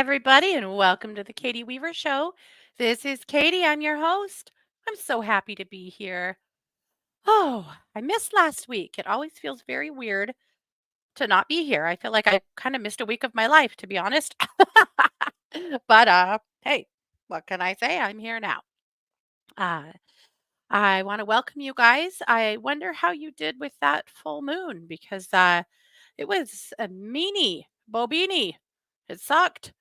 everybody, and welcome to the Katie Weaver Show. This is Katie. I'm your host. I'm so happy to be here. Oh, I missed last week. It always feels very weird to not be here. I feel like I kind of missed a week of my life, to be honest. But hey, what can I say? I'm here now. Uh, I want to welcome you guys. I wonder how you did with that full moon because it was a meanie, bobini. It sucked.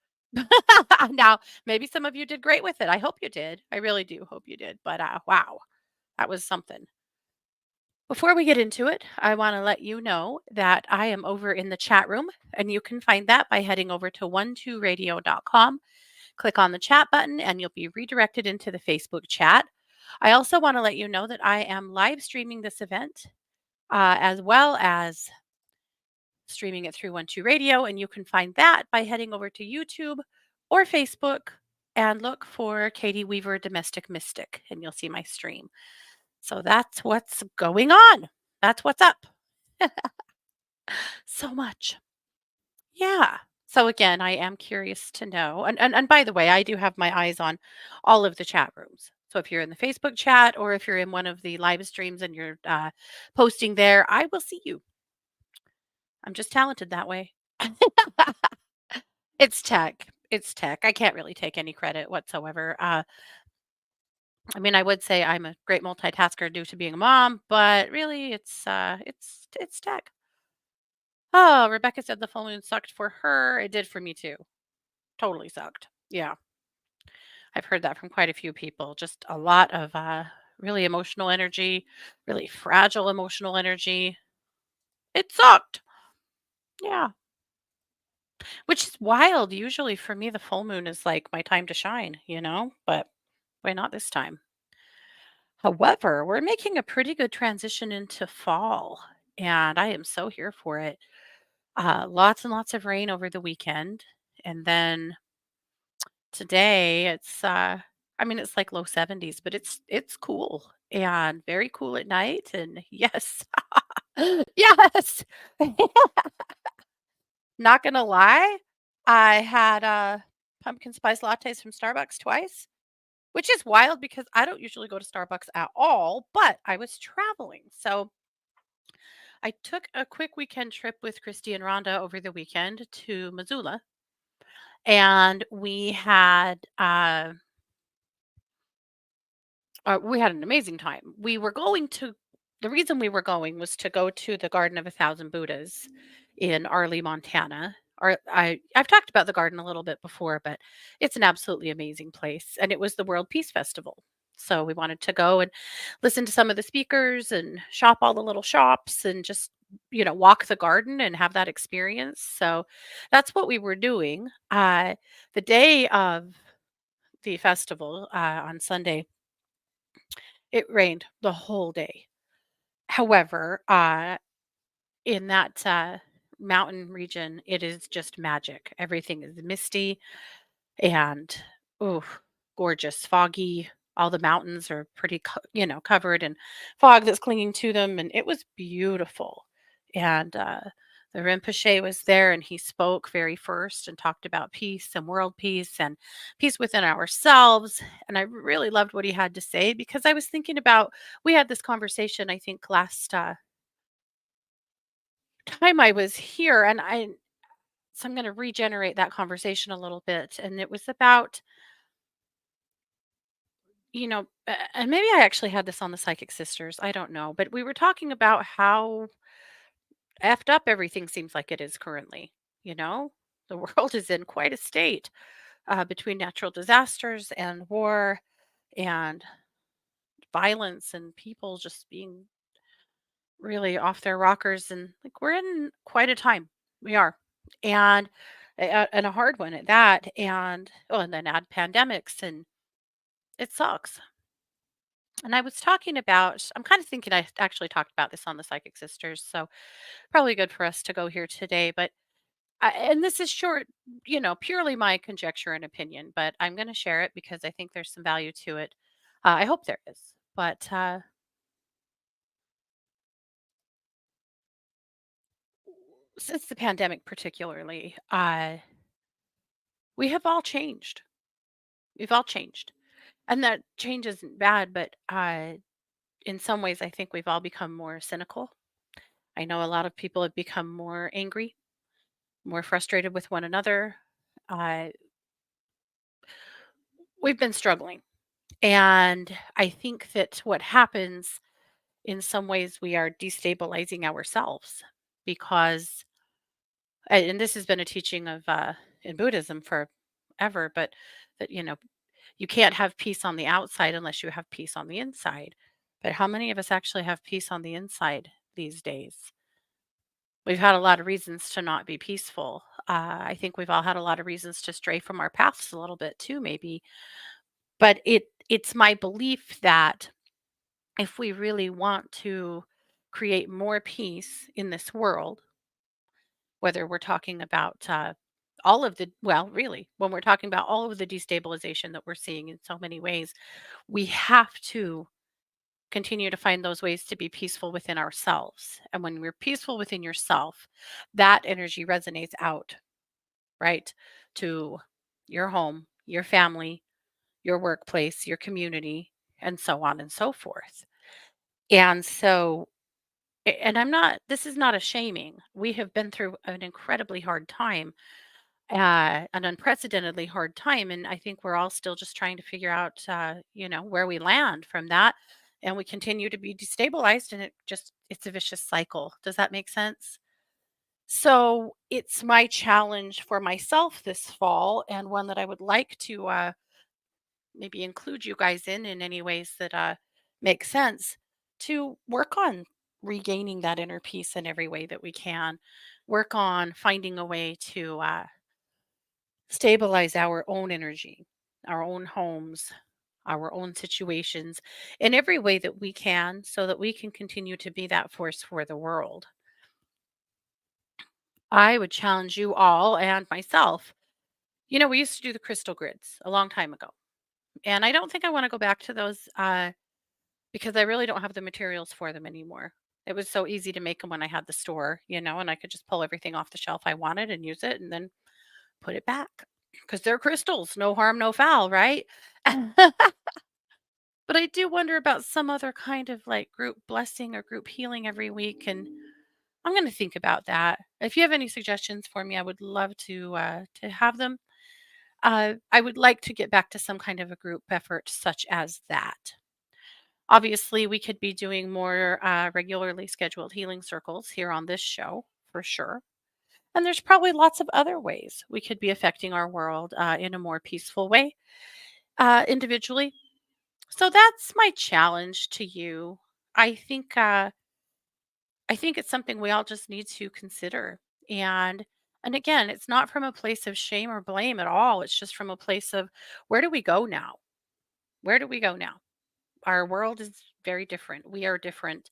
Now, maybe some of you did great with it. I hope you did. I really do hope you did. But wow, that was something. Before we get into it, I want to let you know that I am over in the chat room, and you can find that by heading over to 12radio.com. Click on the chat button, and you'll be redirected into the Facebook chat. I also want to let you know that I am live streaming this event as well as streaming it through 12 Radio, and you can find that by heading over to YouTube or Facebook and look for Katie Weaver Domestic Mystic, and you'll see my stream. So that's what's going on. That's what's up. So much. Yeah. So again, I am curious to know. And by the way, I do have my eyes on all of the chat rooms. So if you're in the Facebook chat or if you're in one of the live streams and you're posting there, I will see you. I'm just talented that way. It's tech. It's tech. I can't really take any credit whatsoever. I mean, I would say I'm a great multitasker due to being a mom, but really, it's tech. Oh, Rebecca said the full moon sucked for her. It did for me too. Totally sucked. Yeah, I've heard that from quite a few people. Just a lot of really emotional energy, really fragile emotional energy. It sucked. Yeah, which is wild. Usually for me, the full moon is like my time to shine. But why not this time? However, we're making a pretty good transition into fall, and I am so here for it. Lots and lots of rain over the weekend, and then today I mean, it's like low 70s, but it's cool and very cool at night. And yes, yes, not gonna lie, I had pumpkin spice lattes from Starbucks twice. Which is wild because I don't usually go to Starbucks at all, but I was traveling. So I took a quick weekend trip with Christy and Rhonda over the weekend to Missoula, and we had an amazing time. The reason we were going was to go to the Garden of a Thousand Buddhas in Arley, Montana. I've talked about the garden a little bit before, but it's an absolutely amazing place, and it was the World Peace Festival. So we wanted to go and listen to some of the speakers and shop all the little shops and just walk the garden and have that experience. So that's what we were doing. The day of the festival on Sunday, it rained the whole day. However, in that mountain region, it is just magic. Everything is misty and oh, gorgeous, foggy. All the mountains are pretty, covered in fog that's clinging to them, and it was beautiful. And the Rinpoche was there, and he spoke very first and talked about peace and world peace and peace within ourselves. And I really loved what he had to say because I was thinking about we had this conversation I think last time I was here, and I'm going to regenerate that conversation a little bit, and it was about and maybe I actually had this on the Psychic Sisters, I don't know, but we were talking about how effed up everything seems like it is currently, you know? The world is in quite a state between natural disasters and war and violence and people just being really off their rockers. And like, we're in quite a time. We are. And a hard one at that. And then add pandemics, and it sucks. And I was talking about, I'm kind of thinking I actually talked about this on the Psychic Sisters, so probably good for us to go here today. And this is short, purely my conjecture and opinion, but I'm going to share it because I think there's some value to it. I hope there is. But since the pandemic, particularly, We have all changed. We've all changed. And that change isn't bad, but in some ways, I think we've all become more cynical. I know a lot of people have become more angry, more frustrated with one another. Uh, we've been struggling. And I think that what happens in some ways, we are destabilizing ourselves because, and this has been a teaching of in Buddhism forever, but that, you can't have peace on the outside unless you have peace on the inside. But how many of us actually have peace on the inside these days? We've had a lot of reasons to not be peaceful. I think we've all had a lot of reasons to stray from our paths a little bit too, maybe. But it's my belief that if we really want to create more peace in this world, whether we're talking about all of the, well, really, when we're talking about all of the destabilization that we're seeing in so many ways, we have to continue to find those ways to be peaceful within ourselves. And when we're peaceful within yourself, that energy resonates out, right? To your home, your family, your workplace, your community, and so on and so forth. And so, and I'm not, this is not a shaming. We have been through an incredibly hard time, an unprecedentedly hard time. And I think we're all still just trying to figure out, where we land from that. And we continue to be destabilized, and it's a vicious cycle. Does that make sense? So it's my challenge for myself this fall, and one that I would like to maybe include you guys in any ways that make sense, to work on regaining that inner peace in every way that we can. Work on finding a way to stabilize our own energy, our own homes, our own situations in every way that we can so that we can continue to be that force for the world. I would challenge you all and myself. We used to do the crystal grids a long time ago. And I don't think I want to go back to those because I really don't have the materials for them anymore. It was so easy to make them when I had the store, and I could just pull everything off the shelf I wanted and use it and then put it back because they're crystals. No harm, no foul, right? But I do wonder about some other kind of like group blessing or group healing every week. And I'm going to think about that. If you have any suggestions for me, I would love to have them. I would like to get back to some kind of a group effort such as that. Obviously, we could be doing more regularly scheduled healing circles here on this show for sure. And there's probably lots of other ways we could be affecting our world in a more peaceful way individually. So that's my challenge to you. I think I think it's something we all just need to consider. And again, it's not from a place of shame or blame at all. It's just from a place of, where do we go now? Where do we go now? Our world is very different. We are different.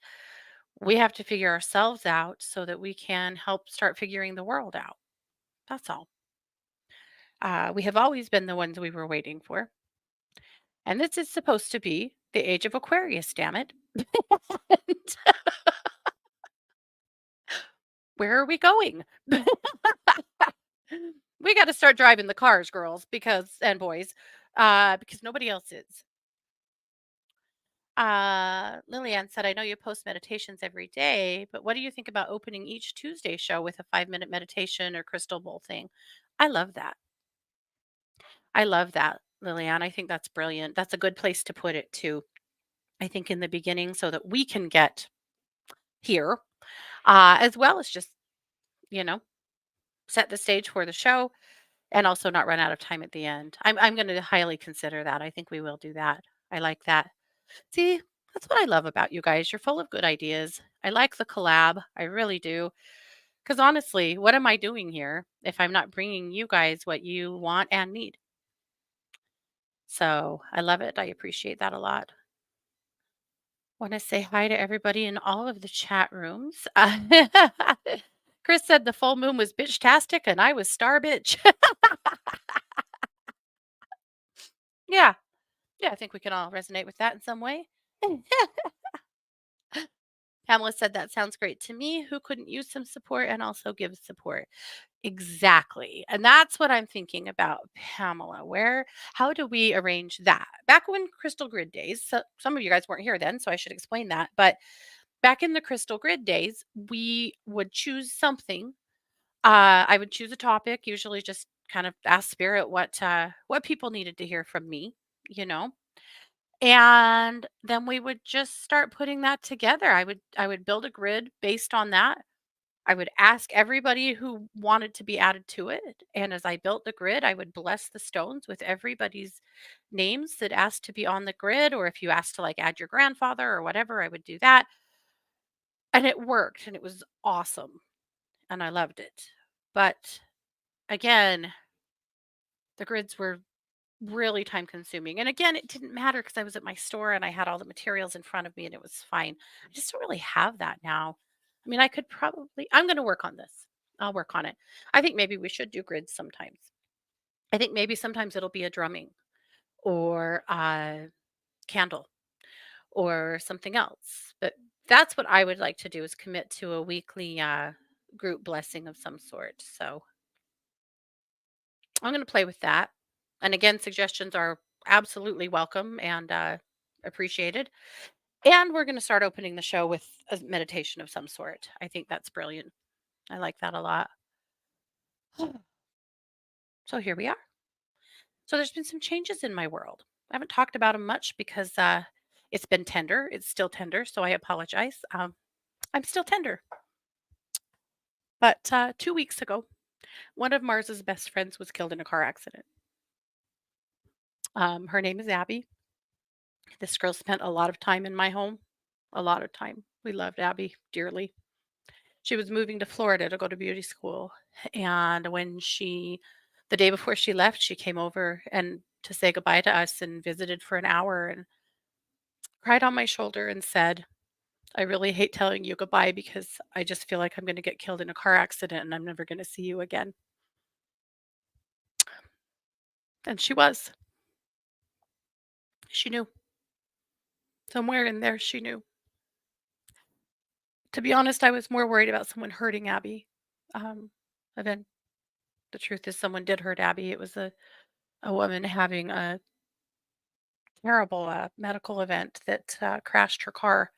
We have to figure ourselves out so that we can help start figuring the world out. That's all. We have always been the ones we were waiting for. And this is supposed to be the age of Aquarius, damn it. Where are we going? We got to start driving the cars, girls, and boys, because nobody else is. Lillian said, I know you post meditations every day, but what do you think about opening each Tuesday show with a 5-minute meditation or crystal bowl thing? I love that. I love that, Lillian. I think that's brilliant. That's a good place to put it too. I think in the beginning, so that we can get here, as well as just, you know, set the stage for the show and also not run out of time at the end. I'm going to highly consider that. I think we will do that. I like that. See, that's what I love about you guys. You're full of good ideas. I like the collab. I really do. Because honestly, what am I doing here if I'm not bringing you guys what you want and need? So I love it. I appreciate that a lot. Want to say hi to everybody in all of the chat rooms. Chris said the full moon was bitch-tastic and I was star bitch. Yeah. Yeah, I think we can all resonate with that in some way. Pamela said that sounds great to me. Who couldn't use some support and also give support? Exactly. And that's what I'm thinking about, Pamela. How do we arrange that? Back when Crystal Grid days, so some of you guys weren't here then, so I should explain that. But back in the Crystal Grid days, we would choose something. I would choose a topic, usually just kind of ask spirit what people needed to hear from me, you know. And then we would just start putting that together. I would build a grid based on that. I would ask everybody who wanted to be added to it. And as I built the grid, I would bless the stones with everybody's names that asked to be on the grid. Or if you asked to like add your grandfather or whatever, I would do that. And it worked and it was awesome. And I loved it. But again, the grids were really time consuming. And again, it didn't matter because I was at my store and I had all the materials in front of me and it was fine. I just don't really have that now. I mean, I'm going to work on this. I'll work on it. I think maybe we should do grids sometimes. I think maybe sometimes it'll be a drumming or a candle or something else. But that's what I would like to do is commit to a weekly group blessing of some sort. So I'm going to play with that. And again, suggestions are absolutely welcome and appreciated. And we're going to start opening the show with a meditation of some sort. I think that's brilliant. I like that a lot. So here we are. So there's been some changes in my world. I haven't talked about them much because it's been tender. It's still tender. So I apologize. I'm still tender. But 2 weeks ago, one of Mars's best friends was killed in a car accident. Her name is Abby. This girl spent a lot of time in my home, a lot of time. We loved Abby dearly. She was moving to Florida to go to beauty school. And the day before she left, she came over and to say goodbye to us and visited for an hour and cried on my shoulder and said, I really hate telling you goodbye because I just feel like I'm going to get killed in a car accident and I'm never going to see you again. And she was. She knew. Somewhere in there, she knew. To be honest, I was more worried about someone hurting Abby. Um, and then the truth is, someone did hurt Abby. It was a woman having a terrible medical event that crashed her car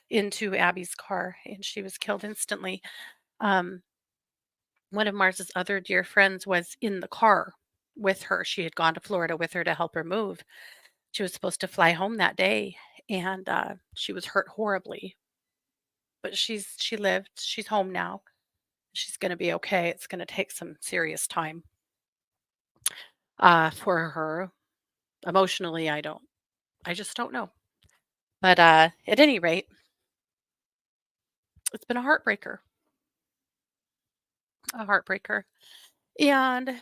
into Abby's car, and she was killed instantly. Um, One of Mars's other dear friends was in the car with her. She had gone to Florida with her to help her move. She was supposed to fly home that day, and she was hurt horribly. But she lived. She's home now. She's going to be okay. It's going to take some serious time for her emotionally. I just don't know. But at any rate, it's been a heartbreaker. And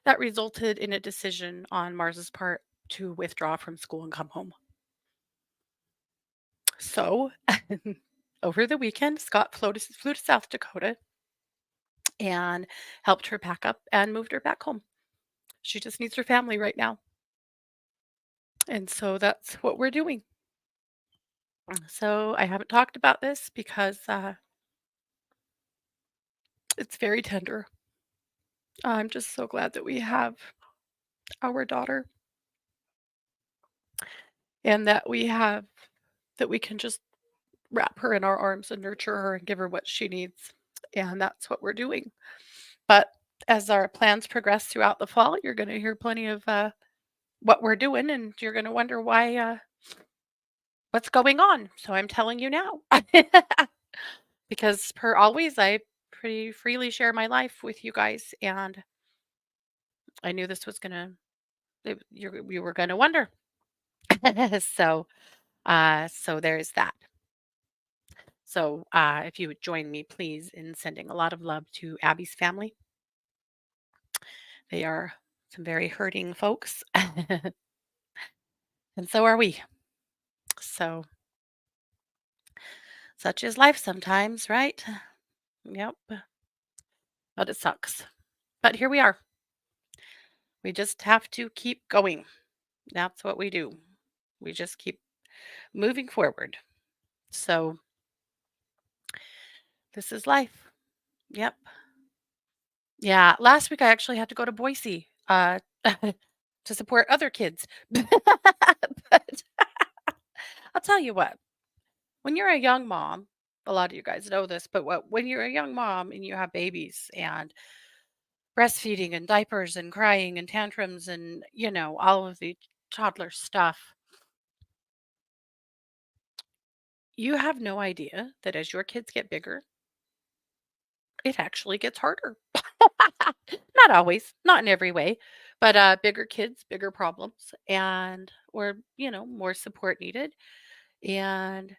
that resulted in a decision on Mars's part to withdraw from school and come home. So over the weekend, Scott flew to South Dakota and helped her pack up and moved her back home. She just needs her family right now. And so that's what we're doing. So I haven't talked about this because it's very tender. I'm just so glad that we have our daughter and that we can just wrap her in our arms and nurture her and give her what she needs. And that's what we're doing. But as our plans progress throughout the fall, you're going to hear plenty of what we're doing, and you're going to wonder what's going on. So I'm telling you now. Because per always, I pretty freely share my life with you guys. And I knew this was going to, you were going to wonder. so, so there's that. So, if you would join me, please, in sending a lot of love to Abby's family. They are some very hurting folks, and so are we. So, such is life sometimes, right? Yep. But it sucks. But here we are. We just have to keep going. That's what we do. We just keep moving forward. So, this is life. Yep. Yeah, last week I actually had to go to Boise, to support other kids. But I'll tell you what, when you're a young mom, a lot of you guys know this, but when you're a young mom and you have babies and breastfeeding and diapers and crying and tantrums and, all of the toddler stuff, you have no idea that as your kids get bigger, it actually gets harder. Not always, not in every way, but bigger kids, bigger problems, and or more support needed. And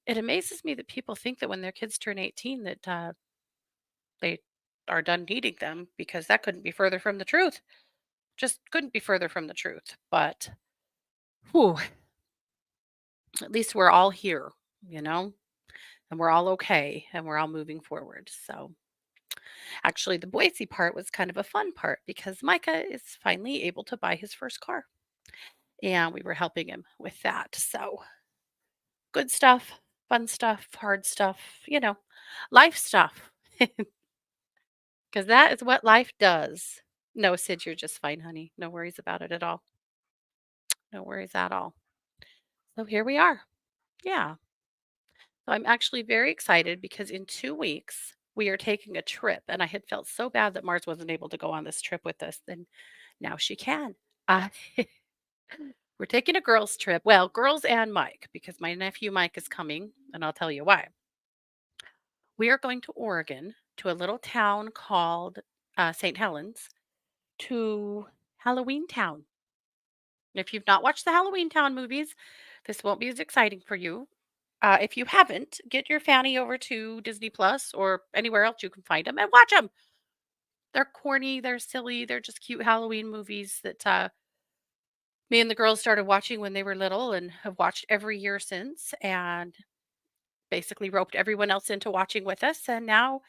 it amazes me that people think that when their kids turn 18 that they are done needing them because that couldn't be further from the truth. Just couldn't be further from the truth. But whew, at least we're all here, you know, and we're all okay and we're all moving forward. So actually, the Boise part was kind of a fun part because Micah is finally able to buy his first car. And we were helping him with that. So good stuff, fun stuff, hard stuff, life stuff, because that is what life does. No, Sid, you're just fine, honey. No worries about it at all. No worries at all. So here we are. Yeah. So I'm actually very excited because in 2 weeks we are taking a trip, and I had felt so bad that Mars wasn't able to go on this trip with us, and now she can. Uh, we're taking a girls' trip. Well, girls and Mike, because my nephew Mike is coming, and I'll tell you why. We are going to Oregon to a little town called St. Helens to Halloween Town. If you've not watched the Halloween Town movies, this won't be as exciting for you. If you haven't, get your fanny over to Disney Plus or anywhere else you can find them and watch them. They're corny, they're silly, they're just cute Halloween movies that me and the girls started watching when they were little and have watched every year since, and basically roped everyone else into watching with us. And now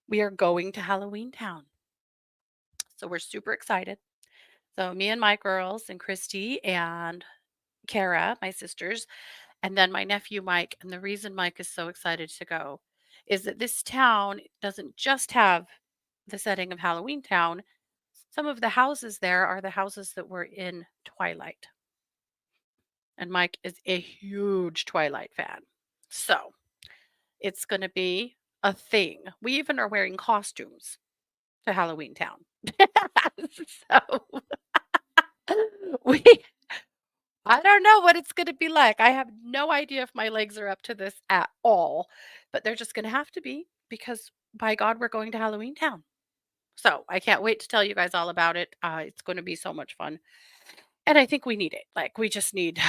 we are going to Halloween Town. So we're super excited. So me and my girls and Christy and Kara, my sisters, and then my nephew Mike. And the reason Mike is so excited to go is that this town doesn't just have the setting of Halloween Town. Some of the houses there are the houses that were in Twilight. And Mike is a huge Twilight fan. So it's going to be a thing. We even are wearing costumes to Halloween Town. So we I don't know what it's gonna be like. I have no idea if my legs are up to this at all, but they're just gonna have to be because by God, we're going to Halloween Town. So I can't wait to tell you guys all about it. It's going to be so much fun, and I think we need it. Like we just need,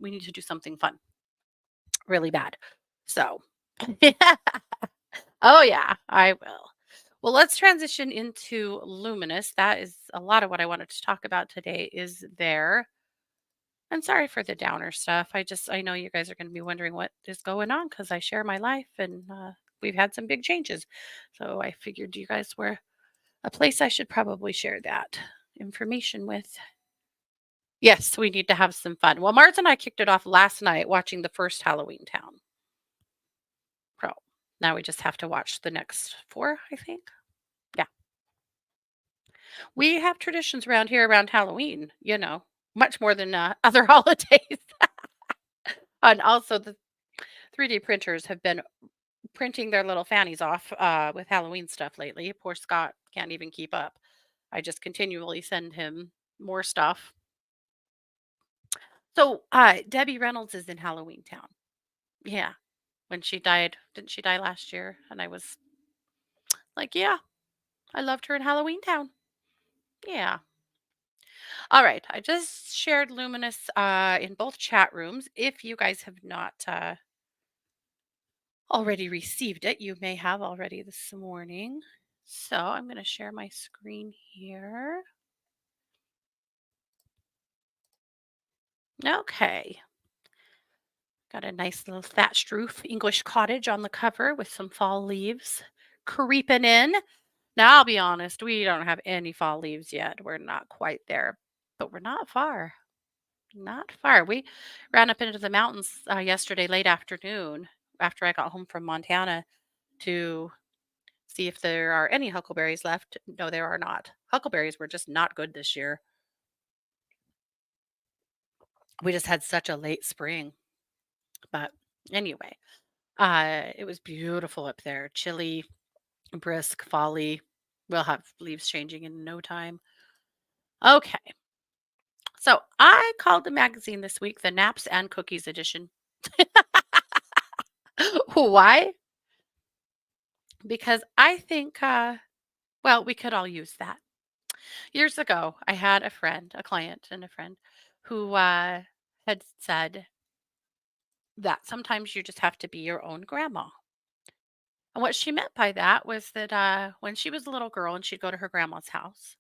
we need to do something fun, really bad. So, oh yeah, I will. Well, let's transition into Luminous. That is a lot of what I wanted to talk about today. Is there I'm sorry for the downer stuff. I know you guys are going to be wondering what is going on because I share my life and we've had some big changes. So I figured you guys were a place I should probably share that information with. Yes, we need to have some fun. Well, Mars and I kicked it off last night watching the first Halloween Town. Pro. Now we just have to watch the next four, I think. Yeah. We have traditions around here around Halloween, much more than other holidays. And also, the 3D printers have been printing their little fannies off with Halloween stuff lately. Poor Scott can't even keep up. I just continually send him more stuff. So Debbie Reynolds is in Halloween Town. Yeah, when she died, didn't she die last year? And I was like, yeah, I loved her in Halloween Town. Yeah. All right. I just shared Luminous in both chat rooms. If you guys have not already received it, you may have already this morning. So I'm going to share my screen here. Okay. Got a nice little thatched roof English cottage on the cover with some fall leaves creeping in. Now, I'll be honest, we don't have any fall leaves yet. We're not quite there, but we're not far. Not far. We ran up into the mountains yesterday late afternoon after I got home from Montana to see if there are any huckleberries left. No, there are not. Huckleberries were just not good this year. We just had such a late spring. But anyway, it was beautiful up there. Chilly, brisk, folly. We'll have leaves changing in no time. Okay. So I called the magazine this week the Naps and Cookies edition. Why? Because I think, well, we could all use that. Years ago, I had a friend, a client, and a friend who had said that sometimes you just have to be your own grandma. And what she meant by that was that when she was a little girl and she'd go to her grandma's house,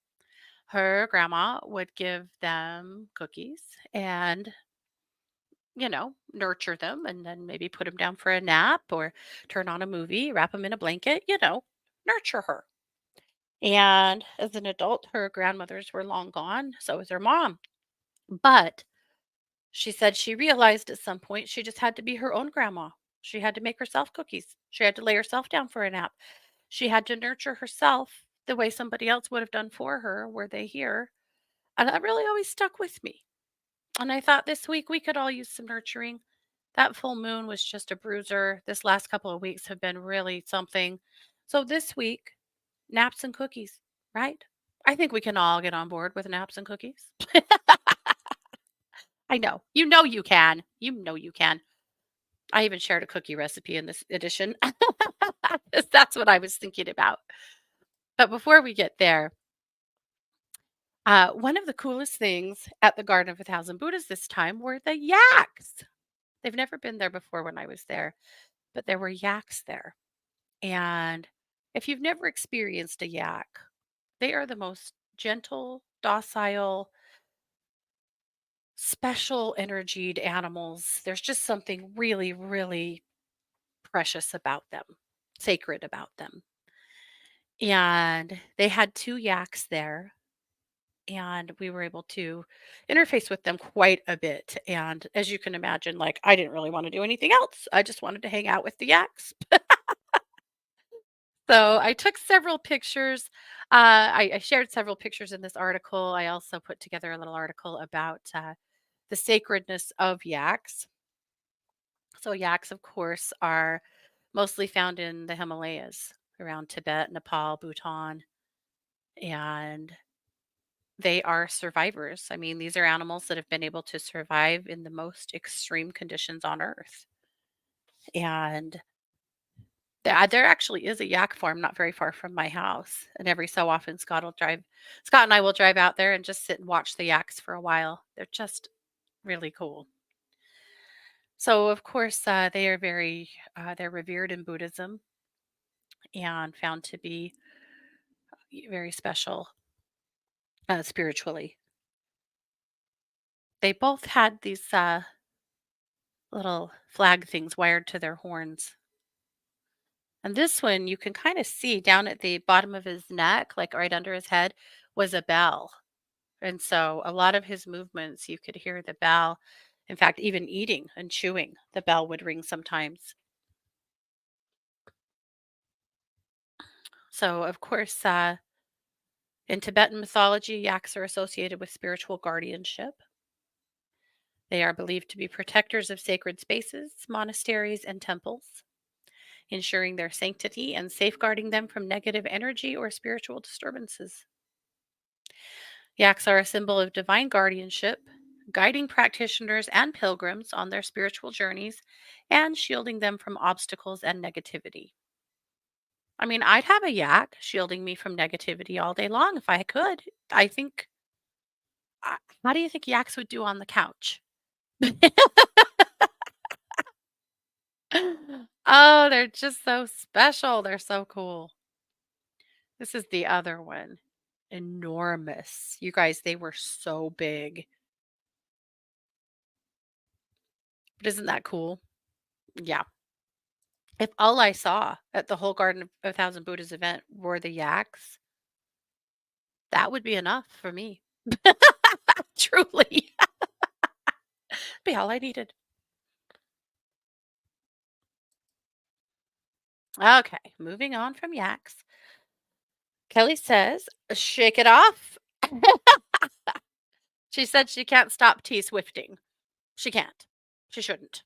her grandma would give them cookies and, nurture them and then maybe put them down for a nap or turn on a movie, wrap them in a blanket, nurture her. And as an adult, her grandmothers were long gone. So was her mom. But she said she realized at some point she just had to be her own grandma. She had to make herself cookies. She had to lay herself down for a nap. She had to nurture herself the way somebody else would have done for her were they here. And that really always stuck with me. And I thought this week we could all use some nurturing. That full moon was just a bruiser. This last couple of weeks have been really something. So this week, naps and cookies, right? I think we can all get on board with naps and cookies. I know. You know you can. You know you can. I even shared a cookie recipe in this edition. 'Cause that's what I was thinking about. But before we get there, one of the coolest things at the Garden of a Thousand Buddhas this time were the yaks. They've never been there before when I was there, but there were yaks there. And if you've never experienced a yak, they are the most gentle, docile, special energied animals. There's just something really, really precious about them, sacred about them. And they had two yaks there, and we were able to interface with them quite a bit. And as you can imagine, like I didn't really want to do anything else. I just wanted to hang out with the yaks. So I took several pictures. I shared several pictures in this article. I also put together a little article about the sacredness of yaks. So yaks, of course, are mostly found in the Himalayas around Tibet, Nepal, Bhutan, and they are survivors. I mean, these are animals that have been able to survive in the most extreme conditions on Earth. And there actually is a yak farm not very far from my house. And every so often, Scott and I will drive out there and just sit and watch the yaks for a while. They're just really cool. So, of course, they are they're revered in Buddhism and found to be very special spiritually. They both had these little flag things wired to their horns. And this one you can kind of see down at the bottom of his neck, like right under his head, was a bell. And so a lot of his movements, you could hear the bell. In fact, even eating and chewing, the bell would ring sometimes. So, of course, in Tibetan mythology, yaks are associated with spiritual guardianship. They are believed to be protectors of sacred spaces, monasteries, and temples, ensuring their sanctity and safeguarding them from negative energy or spiritual disturbances. Yaks are a symbol of divine guardianship, guiding practitioners and pilgrims on their spiritual journeys and shielding them from obstacles and negativity. I mean, I'd have a yak shielding me from negativity all day long if I could. I think, how do you think yaks would do on the couch? Oh, they're just so special. They're so cool. This is the other one. Enormous. You guys, they were so big. But isn't that cool? Yeah. If all I saw at the whole Garden of a Thousand Buddhas event were the yaks, that would be enough for me. Truly. Be all I needed. Okay, moving on from yaks. Kelly says, shake it off. She said she can't stop T swifting. She can't. She shouldn't.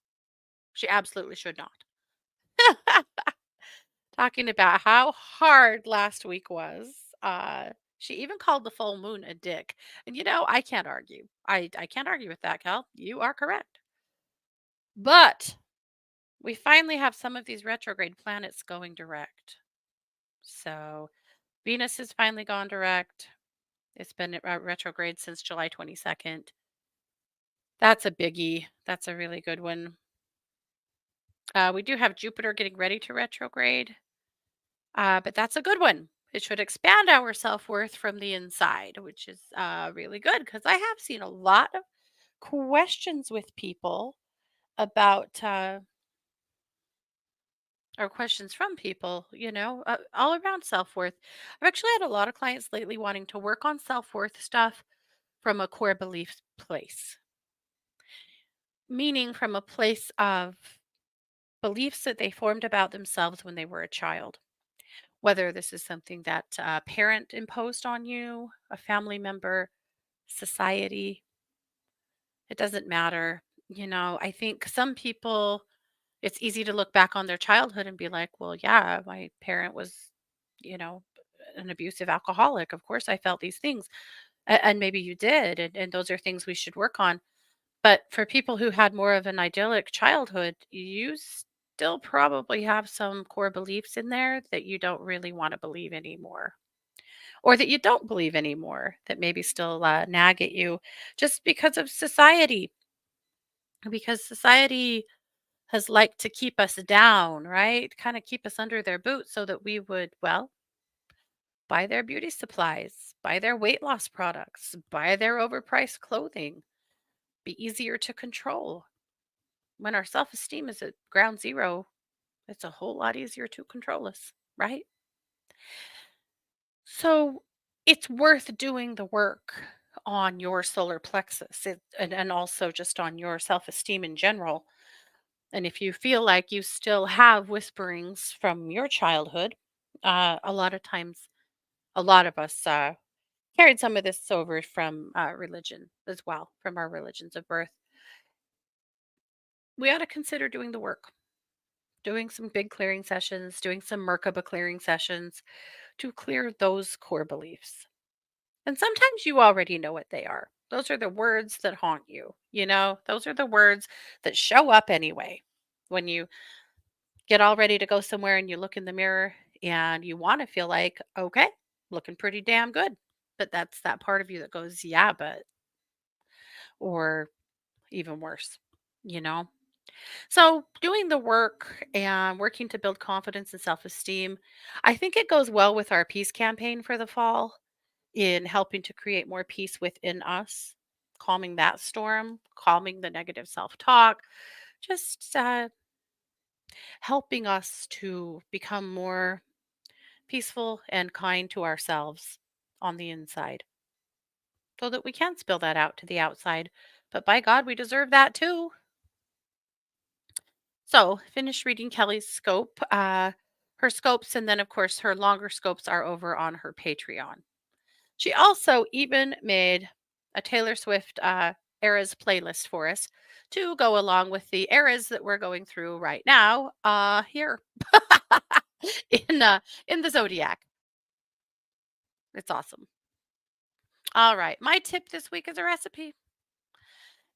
She absolutely should not. Talking about how hard last week was. She even called the full moon a dick. And I can't argue. I can't argue with that, Cal. You are correct. But we finally have some of these retrograde planets going direct. So Venus has finally gone direct. It's been retrograde since July 22nd. That's a biggie. That's a really good one. We do have Jupiter getting ready to retrograde, but that's a good one. It should expand our self worth from the inside, which is really good because I have seen a lot of questions with people about, or questions from people, all around self worth. I've actually had a lot of clients lately wanting to work on self worth stuff from a core belief place, meaning from a place of beliefs that they formed about themselves when they were a child. Whether this is something that a parent imposed on you, a family member, society, it doesn't matter. I think some people, it's easy to look back on their childhood and be like, well, yeah, my parent was, you know, an abusive alcoholic. Of course, I felt these things. And maybe you did. And those are things we should work on. But for people who had more of an idyllic childhood, you still probably have some core beliefs in there that you don't really want to believe anymore, or that you don't believe anymore, that maybe still nag at you just because of society, because society has liked to keep us down, right? Kind of keep us under their boots so that we would, well, buy their beauty supplies, buy their weight loss products, buy their overpriced clothing, be easier to control. When our self esteem is at ground zero, it's a whole lot easier to control us, right? So it's worth doing the work on your solar plexus and also just on your self esteem in general. And if you feel like you still have whisperings from your childhood, a lot of times, a lot of us carried some of this over from religion as well, from our religions of birth. We ought to consider doing the work, doing some big clearing sessions, doing some Merkaba clearing sessions to clear those core beliefs. And sometimes you already know what they are. Those are the words that haunt you. Those are the words that show up anyway. When you get all ready to go somewhere and you look in the mirror and you want to feel like, okay, looking pretty damn good. But that's that part of you that goes, yeah, but, or even worse, you know? So, doing the work and working to build confidence and self esteem, I think it goes well with our peace campaign for the fall in helping to create more peace within us, calming that storm, calming the negative self talk, just helping us to become more peaceful and kind to ourselves on the inside so that we can spill that out to the outside. But by God, we deserve that too. So, finish reading Kelly's scope, her scopes, and then, of course, her longer scopes are over on her Patreon. She also even made a Taylor Swift eras playlist for us to go along with the eras that we're going through right now here in the zodiac. It's awesome. All right, my tip this week is a recipe.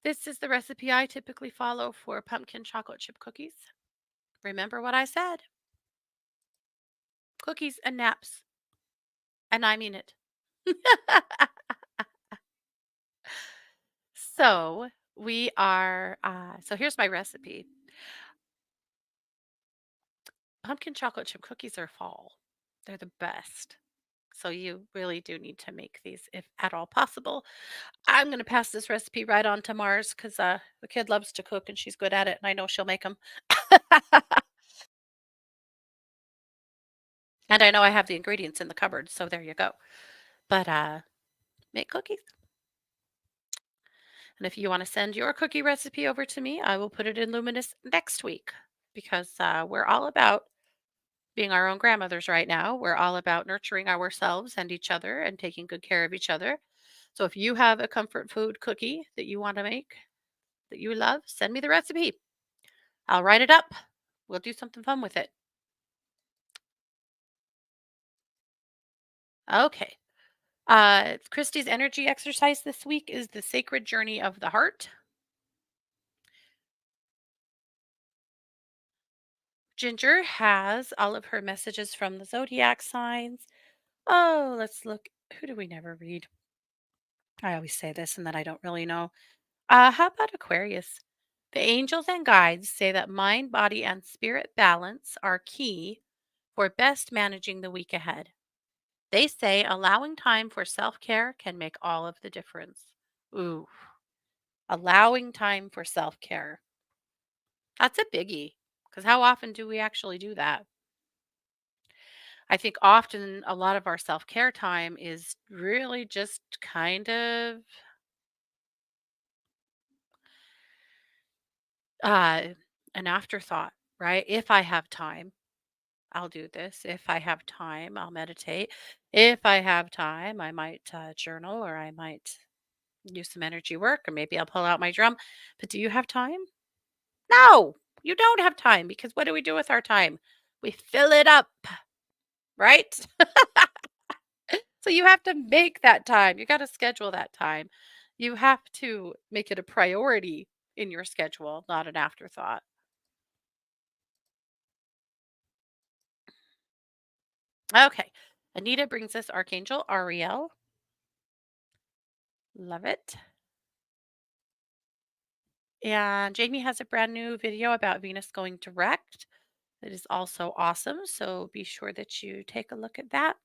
This is the recipe I typically follow for pumpkin chocolate chip cookies. Remember what I said: cookies and naps, and I mean it. So we are. So here's my recipe. Pumpkin chocolate chip cookies are fall. They're the best. So you really do need to make these if at all possible. I'm going to pass this recipe right on to Mars because the kid loves to cook and she's good at it, and I know she'll make them. And I know I have the ingredients in the cupboard, so there you go. But make cookies. And if you want to send your cookie recipe over to me, I will put it in Luminous next week because we're all about Being our own grandmothers right now, we're all about nurturing ourselves and each other and taking good care of each other. So if you have a comfort food cookie that you want to make that you love, send me the recipe. I'll write it up. We'll do something fun with it. Okay. Christy's energy exercise this week is the sacred journey of the heart. Ginger has all of her messages from the zodiac signs. Oh, let's look. Who do we never read? I always say this and then I don't really know. How about Aquarius? The angels and guides say that mind, body, and spirit balance are key for best managing the week ahead. They say allowing time for self care can make all of the difference. Ooh, allowing time for self care. That's a biggie because how often do we actually do that? I think often a lot of our self care time is really just kind of uh, an afterthought, right? If I have time, I'll do this. If I have time, I'll meditate. If I have time, I might journal or I might do some energy work or maybe I'll pull out my drum. But do you have time? No, you don't have time because what do we do with our time? We fill it up, right? So you have to make that time. You got to schedule that time. You have to make it a priority in your schedule, not an afterthought. Okay. Anita brings us Archangel Ariel. Love it. And Jamie has a brand new video about Venus going direct that is also awesome. So be sure that you take a look at that.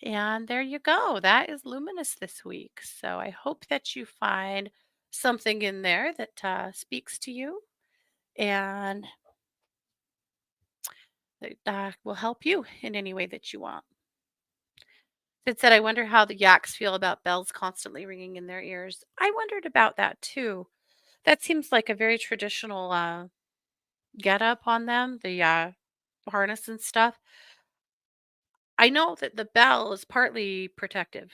And there you go. That is Luminous this week. So I hope that you find something in there that speaks to you and that will help you in any way that you want. It said, I wonder how the yaks feel about bells constantly ringing in their ears. I wondered about that too. That seems like a very traditional get up on them, the harness and stuff. I know that the bell is partly protective.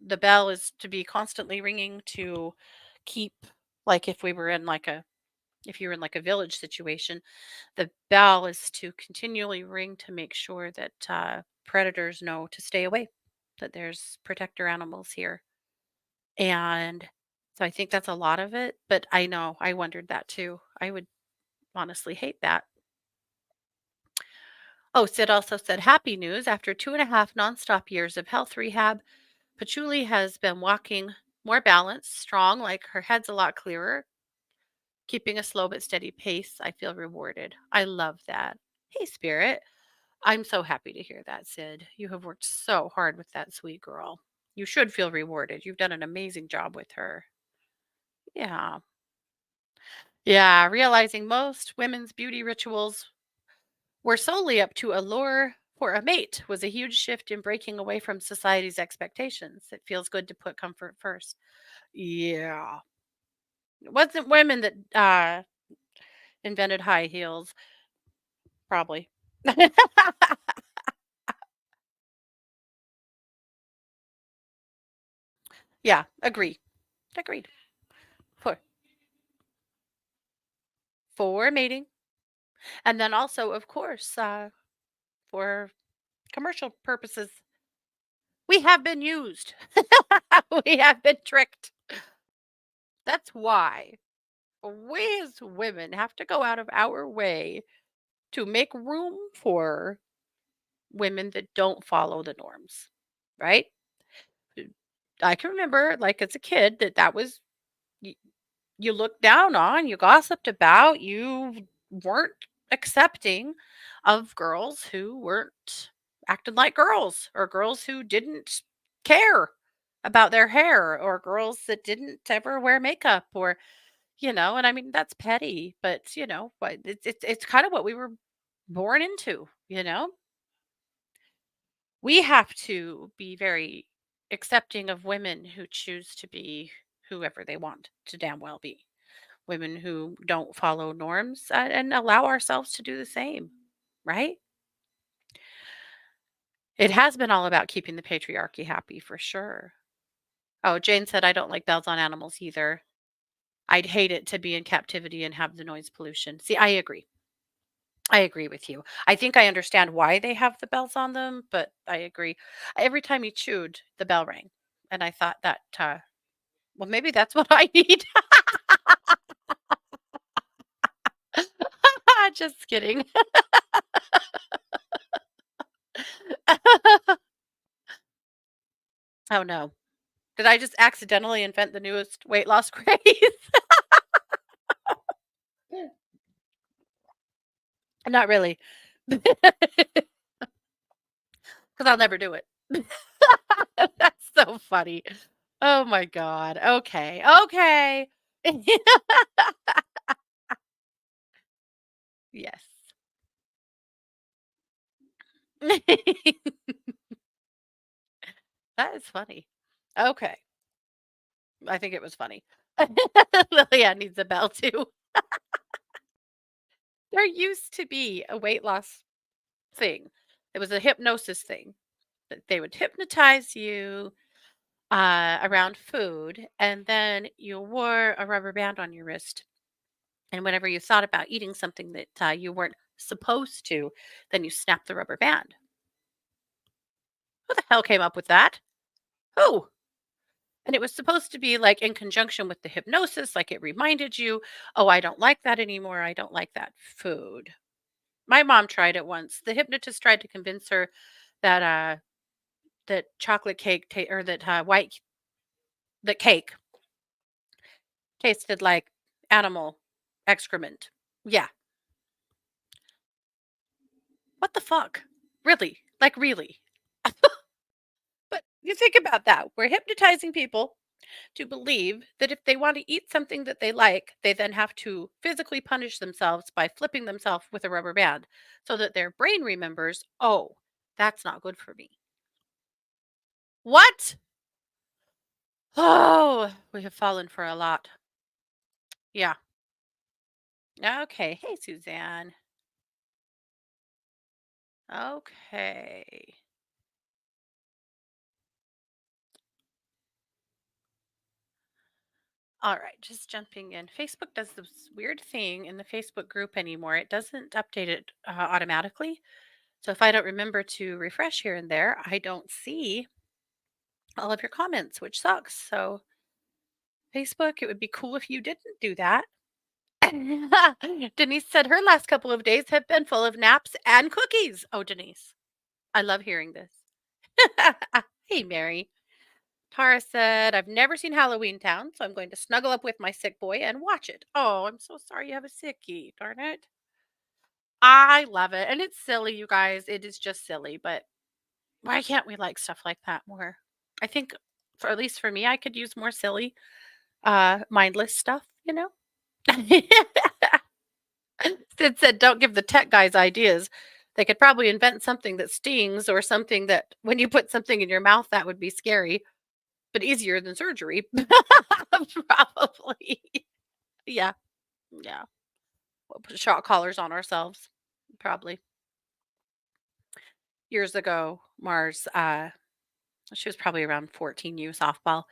The bell is to be constantly ringing to keep, like if we were in like a if you're in like a village situation, the bell is to continually ring to make sure that predators know to stay away, that there's protector animals here. And so I think that's a lot of it. But I know I wondered that too. I would honestly hate that. Oh, Sid also said happy news. After 2.5 nonstop years of health rehab, Patchouli has been walking more balanced, strong, like her head's a lot clearer, keeping a slow but steady pace. I feel rewarded. I love that. Hey, Spirit. I'm so happy to hear that, Sid. You have worked so hard with that sweet girl. You should feel rewarded. You've done an amazing job with her. Yeah. Yeah. Realizing most women's beauty rituals were solely up to allure for a mate was a huge shift in breaking away from society's expectations. It feels good to put comfort first. Yeah. It wasn't women that invented high heels, probably. Yeah, agree. Agreed. For for mating. And then also, of course, for commercial purposes, we have been used. We have been tricked. That's why we as women have to go out of our way to make room for women that don't follow the norms, right? I can remember, like as a kid, that was you looked down on, you gossiped about, you weren't accepting of girls who weren't acting like girls or girls who didn't care about their hair or girls that didn't ever wear makeup or and I mean that's petty, but but it's kind of what we were born into. We have to be very accepting of women who choose to be whoever they want to damn well be women who don't follow norms and allow ourselves to do the same. right? It has been all about keeping the patriarchy happy for sure. Oh, Jane said, I don't like bells on animals either. I'd hate it to be in captivity and have the noise pollution. See, I agree. I agree with you. I think I understand why they have the bells on them, but I agree. Every time he chewed, the bell rang. And I thought that, well, maybe that's what I need. Just kidding. Oh, no. Did I just accidentally invent the newest weight loss craze? Not really. Because I'll never do it. That's so funny. Oh my god. Okay. Okay. Yes. That is funny. Okay. I think it was funny. Lilia needs a bell too. There used to be a weight loss thing. It was a hypnosis thing that they would hypnotize you around food, and then you wore a rubber band on your wrist. And whenever you thought about eating something that you weren't supposed to, then you snap the rubber band. Who the hell came up with that? Who? And it was supposed to be like in conjunction with the hypnosis, like it reminded you, oh, I don't like that anymore. I don't like that food. My mom tried it once. The hypnotist tried to convince her that that chocolate cake or that that cake tasted like animal excrement. Yeah. What the fuck? Really? Like really? But you think about that. We're hypnotizing people to believe that if they want to eat something that they like, they then have to physically punish themselves by flipping themselves with a rubber band so that their brain remembers, oh, that's not good for me. What? Oh, we have fallen for a lot. Yeah. Okay. Hey, Suzanne. Okay. All right. Just jumping in. Facebook does this weird thing in the Facebook group anymore. It doesn't update it automatically. So if I don't remember to refresh here and there, I don't see all of your comments, which sucks. So, Facebook, it would be cool if you didn't do that. Denise said her last couple of days have been full of naps and cookies. Oh, Denise, I love hearing this. Hey, Mary. Tara said, I've never seen Halloween Town, so I'm going to snuggle up with my sick boy and watch it. Oh, I'm so sorry you have a sickie. Darn it. I love it. And it's silly, you guys. It is just silly, but why can't we like stuff like that more? I think for at least for me, I could use more silly, mindless stuff, you know? Sid said, don't give the tech guys ideas. They could probably invent something that stings or something that when you put something in your mouth, that would be scary, but easier than surgery. Probably. Yeah. Yeah. We'll put shock collars on ourselves. Probably. Years ago, Mars, she was probably around 14 U softball.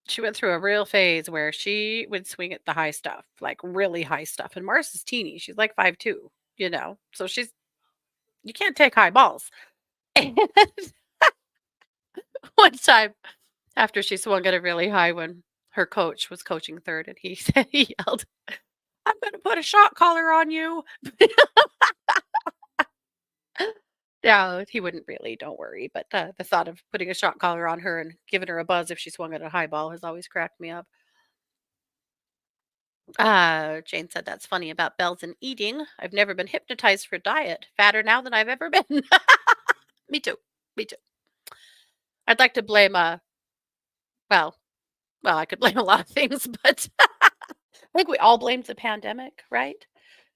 She went through a real phase where she would swing at the high stuff, like really high stuff. And Mars is teeny. She's like 5'2", you know. So you can't take high balls. And one time after she swung at a really high one, her coach was coaching third and he said he yelled, I'm gonna put a shot collar on you. Yeah, he wouldn't really, don't worry. But the thought of putting a shot collar on her and giving her a buzz if she swung at a high ball has always cracked me up. Jane said that's funny about bells and eating. I've never been hypnotized for diet. Fatter now than I've ever been. Me too. Me too. I'd like to blame well, I could blame a lot of things, but I think we all blamed the pandemic, right?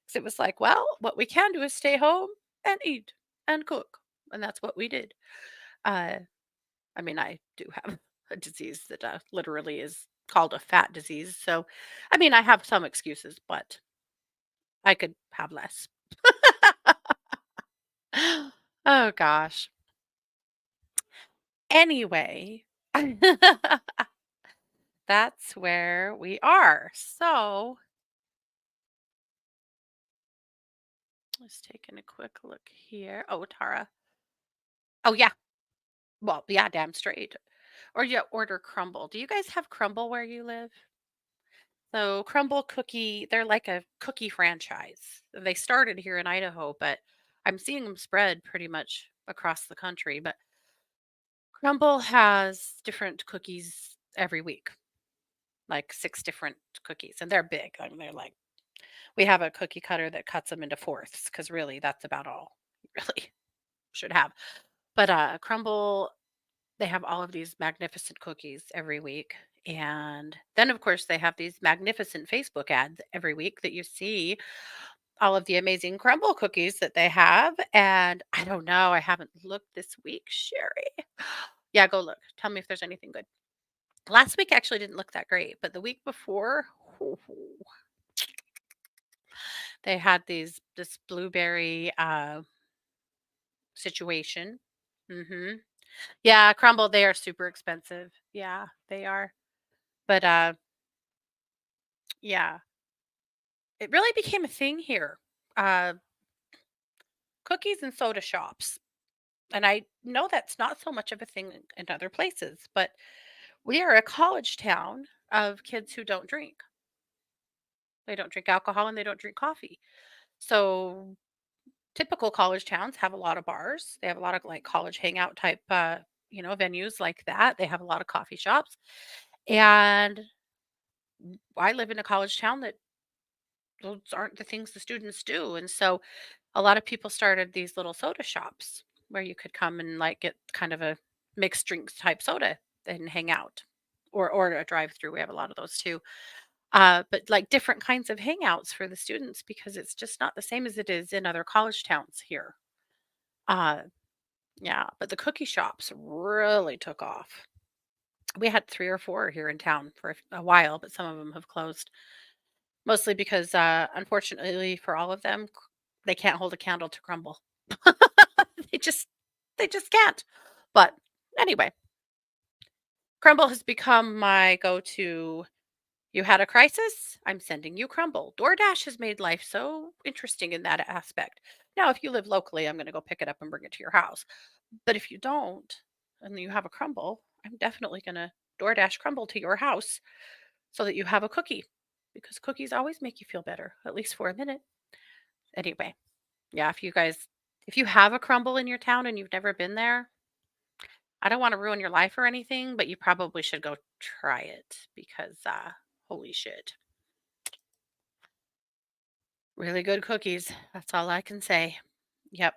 Because it was like, well, what we can do is stay home and eat and cook, and that's what we did. Uh, I mean, I do have a disease that literally is called a fat disease, so I mean, I have some excuses, but I could have less. Oh gosh. Anyway, that's where we are. So, just taking a quick look here. Oh, Tara. Oh yeah. Well, yeah, damn straight. Or you order crumble. Do you guys have crumble where you live? So Crumble Cookie, they're like a cookie franchise. They started here in Idaho, but I'm seeing them spread pretty much across the country. But Crumble has different cookies every week, like 6 different cookies, and they're big. I mean, they're like we have a cookie cutter that cuts them into fourths because really that's about all you really should have. But Crumble, they have all of these magnificent cookies every week. And then, of course, they have these magnificent Facebook ads every week that you see all of the amazing crumble cookies that they have. And I don't know, I haven't looked this week, Sherry. Yeah, go look. Tell me if there's anything good. Last week actually didn't look that great, but the week before, they had this blueberry situation. Mhm. Yeah, crumble, they are super expensive. Yeah, they are. But yeah, it really became a thing here. Uh Cookies and soda shops. And I know that's not so much of a thing in other places, but we are a college town of kids who don't drink. They don't drink alcohol and they don't drink coffee. So typical college towns have a lot of bars. They have a lot of like college hangout type venues like that. They have a lot of coffee shops. And I live in a college town that those aren't the things the students do. And so a lot of people started these little soda shops where you could come and like get kind of a mixed drinks type soda and hang out or a drive through. We have a lot of those too. But like different kinds of hangouts for the students because it's just not the same as it is in other college towns here. Uh, yeah, but the cookie shops really took off. We had 3 or 4 here in town for a while, but some of them have closed. Mostly because, unfortunately for all of them, they can't hold a candle to crumble. They just they just can't. But anyway, crumble has become my go-to. You had a crisis? I'm sending you crumble. DoorDash has made life so interesting in that aspect. Now, if you live locally, I'm gonna go pick it up and bring it to your house. But if you don't, and you have a crumble, I'm definitely gonna DoorDash crumble to your house so that you have a cookie because cookies always make you feel better, at least for a minute. Anyway, yeah, if you have a crumble in your town and you've never been there, I don't want to ruin your life or anything, but you probably should go try it because holy shit. Really good cookies. That's all I can say. Yep.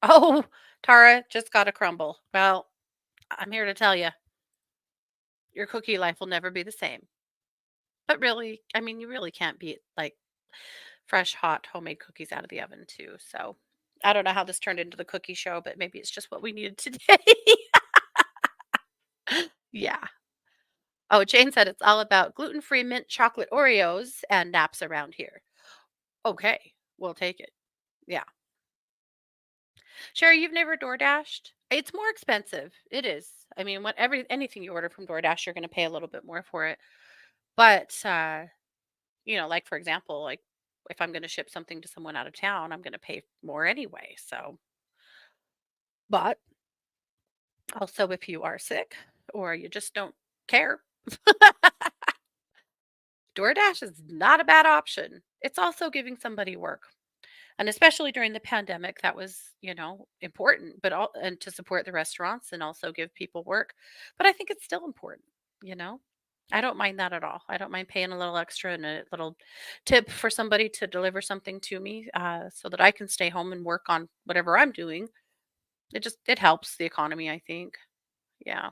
Oh, Tara just got a crumble. Well, I'm here to tell you, your cookie life will never be the same. But really, I mean, you really can't beat like fresh, hot, homemade cookies out of the oven, too. So I don't know how this turned into the cookie show, but maybe it's just what we needed today. Yeah. Oh, Jane said it's all about gluten-free mint chocolate Oreos and naps around here. Okay, we'll take it. Yeah. Sherry, you've never Door Dashed? It's more expensive. It is. I mean, anything you order from DoorDash, you're going to pay a little bit more for it. But like for example, like if I'm going to ship something to someone out of town, I'm going to pay more anyway. So, but also if you are sick or you just don't care, DoorDash is not a bad option. It's also giving somebody work. And especially during the pandemic, that was, important, but all and to support the restaurants and also give people work. But I think it's still important, you know? I don't mind that at all. I don't mind paying a little extra and a little tip for somebody to deliver something to me so that I can stay home and work on whatever I'm doing. It helps the economy, I think. Yeah.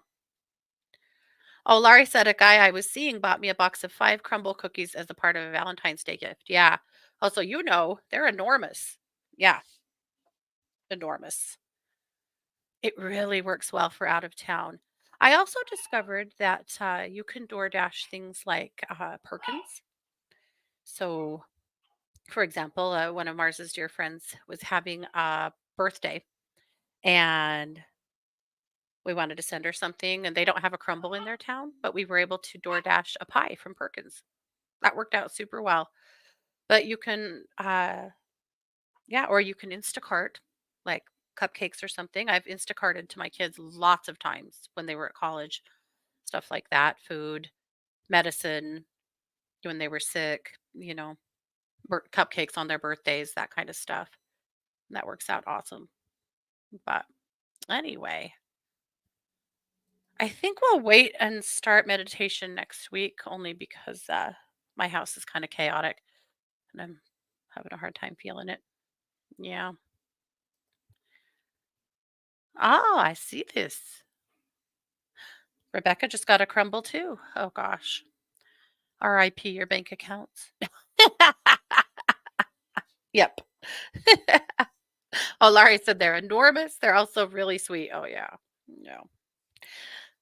Oh, Laurie said a guy I was seeing bought me a box of 5 crumble cookies as a part of a Valentine's Day gift. Yeah. Also, they're enormous. Yeah, enormous. It really works well for out of town. I also discovered that you can DoorDash things like Perkins. So For example, one of Mars's dear friends was having a birthday, and we wanted to send her something, and they don't have a crumble in their town, but we were able to DoorDash a pie from Perkins. That worked out super well. But you can, yeah, or you can Instacart like cupcakes or something. I've Instacarted to my kids lots of times when they were at college, stuff like that, food, medicine, when they were sick, cupcakes on their birthdays, that kind of stuff. That works out awesome. But anyway, I think we'll wait and start meditation next week only because my house is kind of chaotic and I'm having a hard time feeling it. Yeah. Oh, I see this. Rebecca just got a crumble too. Oh gosh. RIP your bank accounts. Yep. Oh, Laurie said they're enormous. They're also really sweet. Oh yeah. No.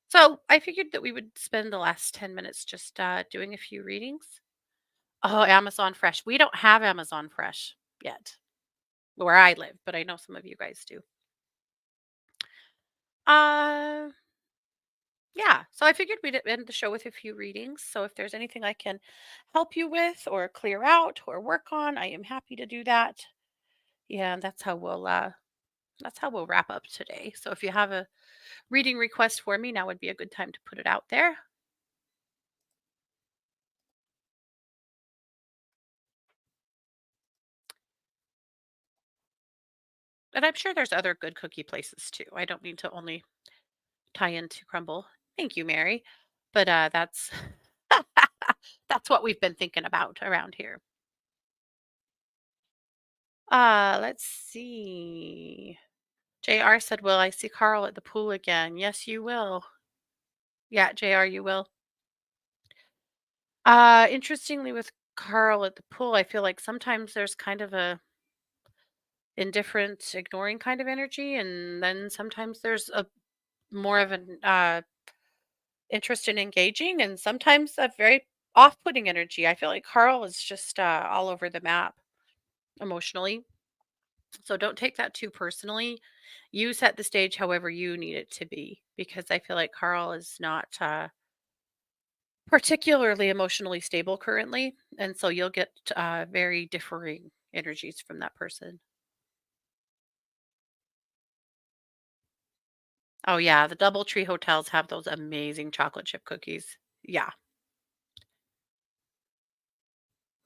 So I figured that we would spend the last 10 minutes just doing a few readings. Oh, Amazon Fresh. We don't have Amazon Fresh yet where I live, but I know some of you guys do. Uh, yeah. So I figured we'd end the show with a few readings. So if there's anything I can help you with or clear out or work on, I am happy to do that. Yeah, and that's how we'll wrap up today. So if you have a reading request for me, now would be a good time to put it out there. And I'm sure there's other good cookie places too. I don't mean to only tie into crumble. Thank you, Mary. But that's that's what we've been thinking about around here. Let's see. JR said, "Will I see Carl at the pool again?" Yes, you will. Yeah, JR, you will. Interestingly, with Carl at the pool, I feel like sometimes there's kind of a indifferent, ignoring kind of energy, and then sometimes there's a more of an interest in engaging, and sometimes a very off-putting energy. I feel like Carl is just all over the map emotionally. So don't take that too personally. You set the stage however you need it to be because I feel like Carl is not particularly emotionally stable currently. And so you'll get very differing energies from that person. Oh, yeah. The Doubletree hotels have those amazing chocolate chip cookies. Yeah.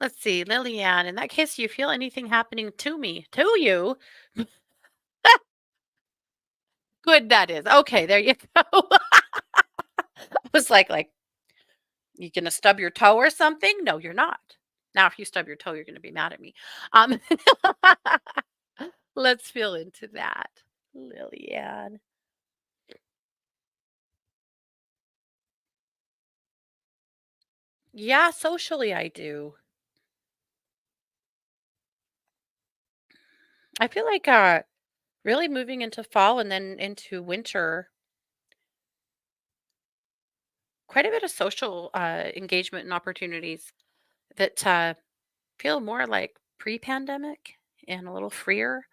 Let's see. Lillian, in that case, do you feel anything happening to me? To you? Good, that is. Okay, there you go. I was like, you gonna stub your toe or something? No, you're not. Now, if you stub your toe, you're gonna be mad at me. Um, let's feel into that, Lillian. Yeah, socially, I do. I feel like really moving into fall and then into winter, quite a bit of social engagement and opportunities that feel more like pre-pandemic and a little freer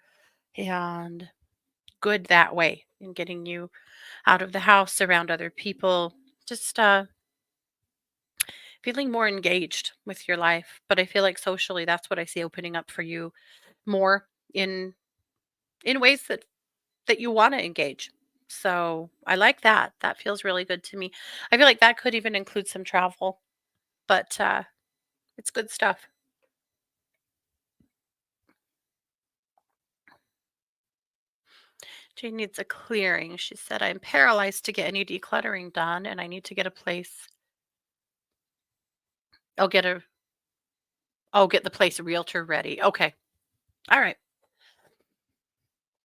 and good that way in getting you out of the house around other people. Just feeling more engaged with your life, but I feel like socially, that's what I see opening up for you more in ways that you wanna engage. So, I like that. That feels really good to me. I feel like that could even include some travel, but, it's good stuff. Jane needs a clearing. She said, "I'm paralyzed to get any decluttering done, and I need to get a place." I'll get a get the place realtor ready. Okay. Alright.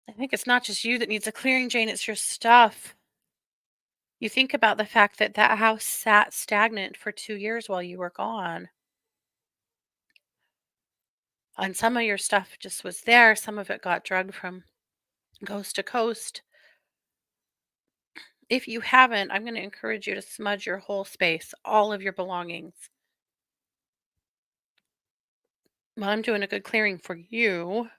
I think it's not just you that needs a clearing, Jane, it's your stuff. You think about the fact that that house sat stagnant for 2 years while you were gone, and some of your stuff just was there, some of it got dragged from coast to coast. If you haven't, I'm gonna encourage you to smudge your whole space, all of your belongings. Well, I'm doing a good clearing for you.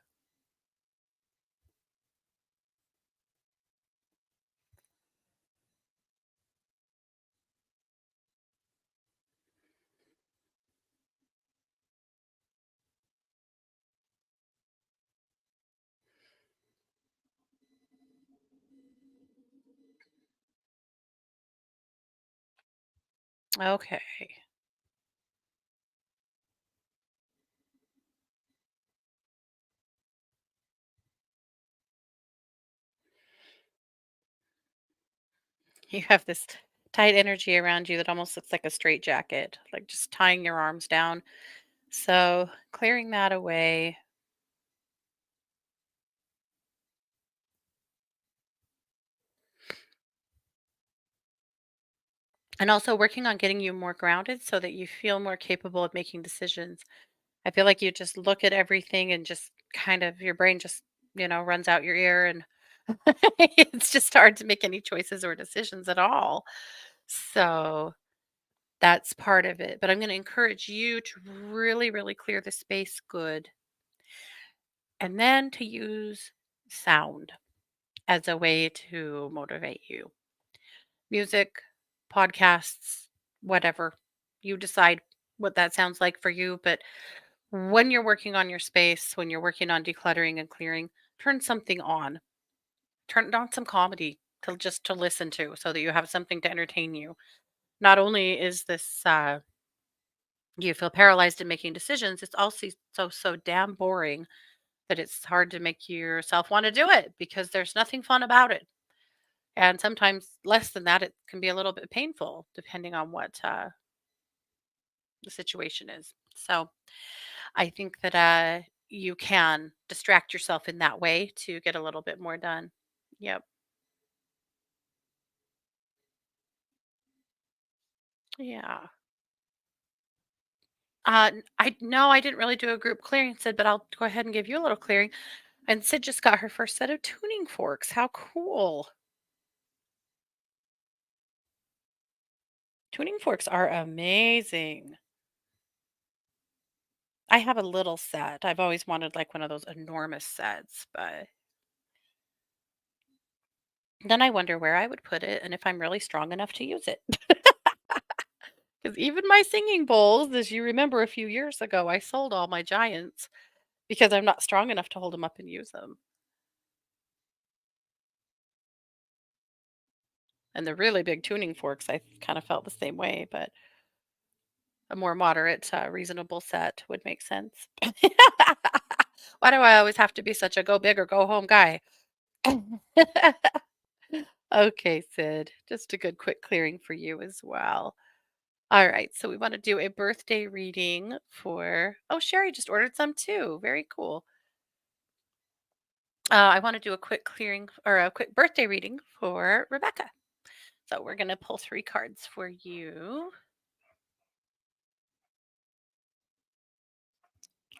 Okay. You have this tight energy around you that almost looks like a straight jacket, like just tying your arms down. So, clearing that away and also working on getting you more grounded so that you feel more capable of making decisions. I feel like you just look at everything and just kind of your brain just, runs out your ear and it's just hard to make any choices or decisions at all. So, that's part of it. But I'm going to encourage you to really, really clear the space good and then to use sound as a way to motivate you. Music, podcasts, whatever. You decide what that sounds like for you. But when you're working on your space, when you're working on decluttering and clearing, turn something on. Turn on some comedy to just to listen to so that you have something to entertain you. Not only is this you feel paralyzed in making decisions, it's also so damn boring that it's hard to make yourself want to do it because there's nothing fun about it. And sometimes less than that, it can be a little bit painful depending on what the situation is. So I think that you can distract yourself in that way to get a little bit more done. Yep. Yeah. I no, I didn't really do a group clearing, Sid, but I'll go ahead and give you a little clearing. And Sid just got her first set of tuning forks. How cool! Tuning forks are amazing. I have a little set. I've always wanted like one of those enormous sets, but then I wonder where I would put it and if I'm really strong enough to use it. Because even my singing bowls, as you remember a few years ago, I sold all my giants because I'm not strong enough to hold them up and use them. And the really big tuning forks, I kind of felt the same way, but a more moderate, reasonable set would make sense. Why do I always have to be such a go big or go home guy? Okay, Sid. Just a good quick clearing for you as well. All right, so we want to do a birthday reading for. Oh, Sherry just ordered some too. Very cool. I want to do a quick clearing or a quick birthday reading for Rebecca. So we're going to pull three cards for you.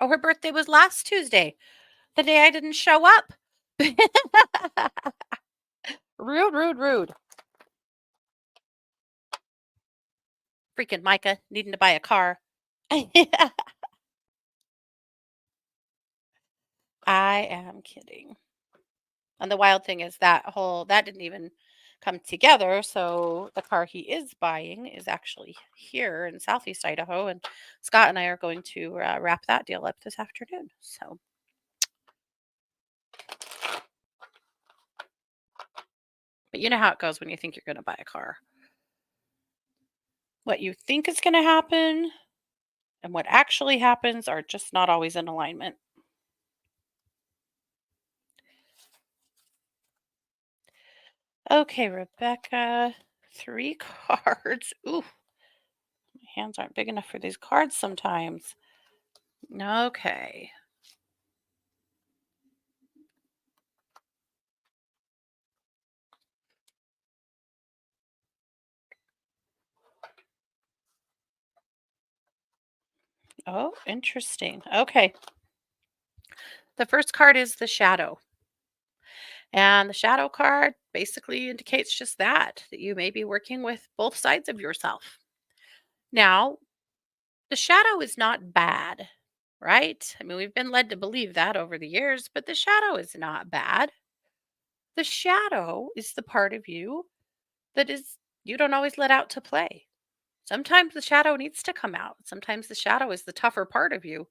Oh, her birthday was last Tuesday, the day I didn't show up. Rude, rude, rude. Freaking Micah needing to buy a car. I am kidding. And the wild thing is that didn't even come together. So the car he is buying is actually here in Southeast Idaho, and Scott and I are going to wrap that deal up this afternoon. So, but you know how it goes when you think you're going to buy a car. What you think is going to happen and what actually happens are just not always in alignment. Okay, Rebecca, three cards. Ooh, my hands aren't big enough for these cards sometimes. Okay. Oh, interesting. Okay. The first card is the shadow. And the shadow card basically indicates just that you may be working with both sides of yourself. Now, the shadow is not bad, right? I mean, we've been led to believe that over the years, but the shadow is not bad. The shadow is the part of you that is you don't always let out to play. Sometimes the shadow needs to come out. Sometimes the shadow is the tougher part of you.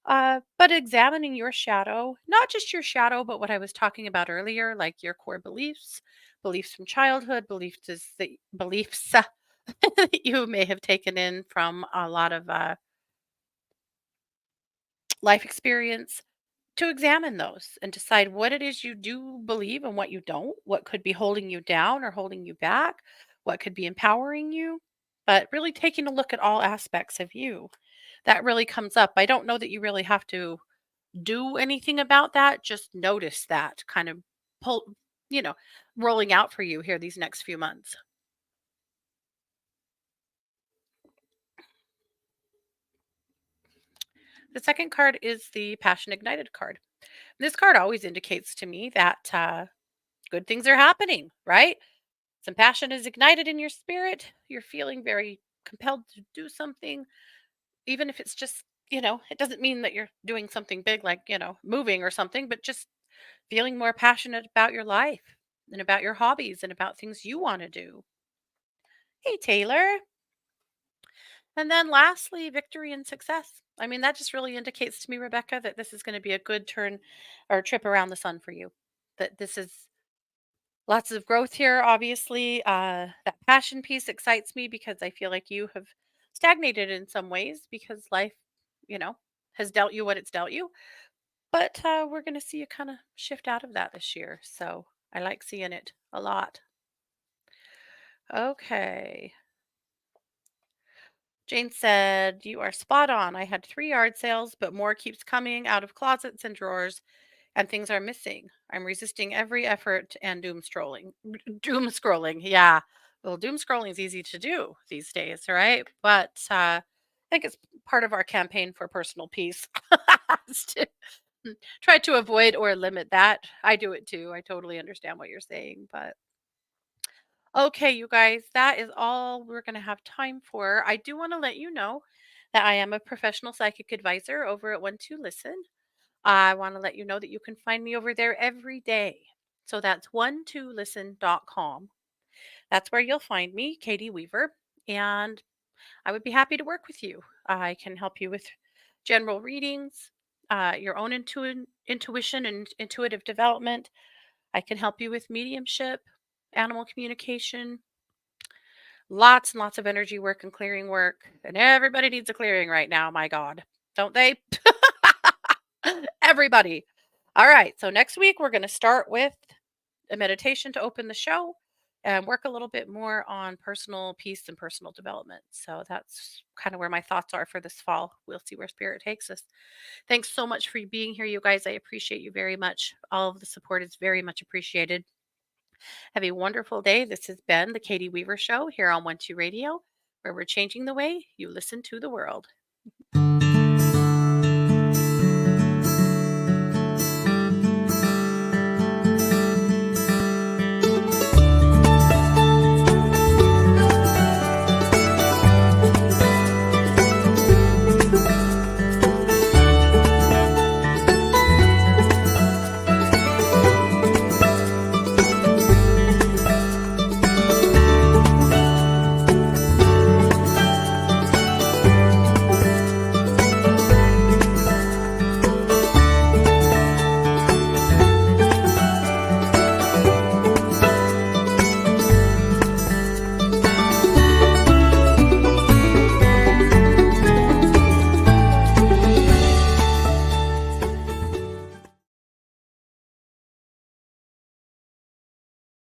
But examining your shadow, not just your shadow, but what I was talking about earlier, like your core beliefs, beliefs from childhood, beliefs that you may have taken in from a lot of life experience, to examine those and decide what it is you do believe and what you don't, what could be holding you down or holding you back, what could be empowering you. But really taking a look at all aspects of you that really comes up. I don't know that you really have to do anything about that. Just notice that kind of pull, you know, rolling out for you here these next few months. The second card is the Passion Ignited card. This card always indicates to me that good things are happening, right? Some passion is ignited in your spirit. You're feeling very compelled to do something, even if it's just, it doesn't mean that you're doing something big like, moving or something, but just feeling more passionate about your life and about your hobbies and about things you want to do. Hey, Taylor. And then lastly, victory and success. I mean, that just really indicates to me, Rebecca, that this is going to be a good turn or trip around the sun for you. That this is lots of growth here, obviously. That passion piece excites me because I feel like you have stagnated in some ways because life, you know, has dealt you what it's dealt you. But we're going to see you kind of shift out of that this year. So I like seeing it a lot. Okay. Jane said, "You are spot on. I had 3 yard sales, but more keeps coming out of closets and drawers, and things are missing. I'm resisting every effort and doom scrolling." Doom scrolling, yeah. Well, doom scrolling is easy to do these days, right? But I think it's part of our campaign for personal peace is to try to avoid or limit that. I do it too. I totally understand what you're saying, but okay, you guys, that is all we're going to have time for. I do want to let you know that I am a professional psychic advisor over at One Two Listen. I want to let you know that you can find me over there every day. So that's 12listen.com. That's where you'll find me, Katie Weaver, and I would be happy to work with you. I can help you with general readings, your own intuition and intuitive development. I can help you with mediumship, animal communication, lots and lots of energy work and clearing work. And everybody needs a clearing right now, my God. Don't they? Everybody. All right. So next week, we're going to start with a meditation to open the show and work a little bit more on personal peace and personal development. So that's kind of where my thoughts are for this fall. We'll see where spirit takes us. Thanks so much for being here, you guys. I appreciate you very much. All of the support is very much appreciated. Have a wonderful day. This has been the Katie Weaver Show here on One Two Radio, where we're changing the way you listen to the world.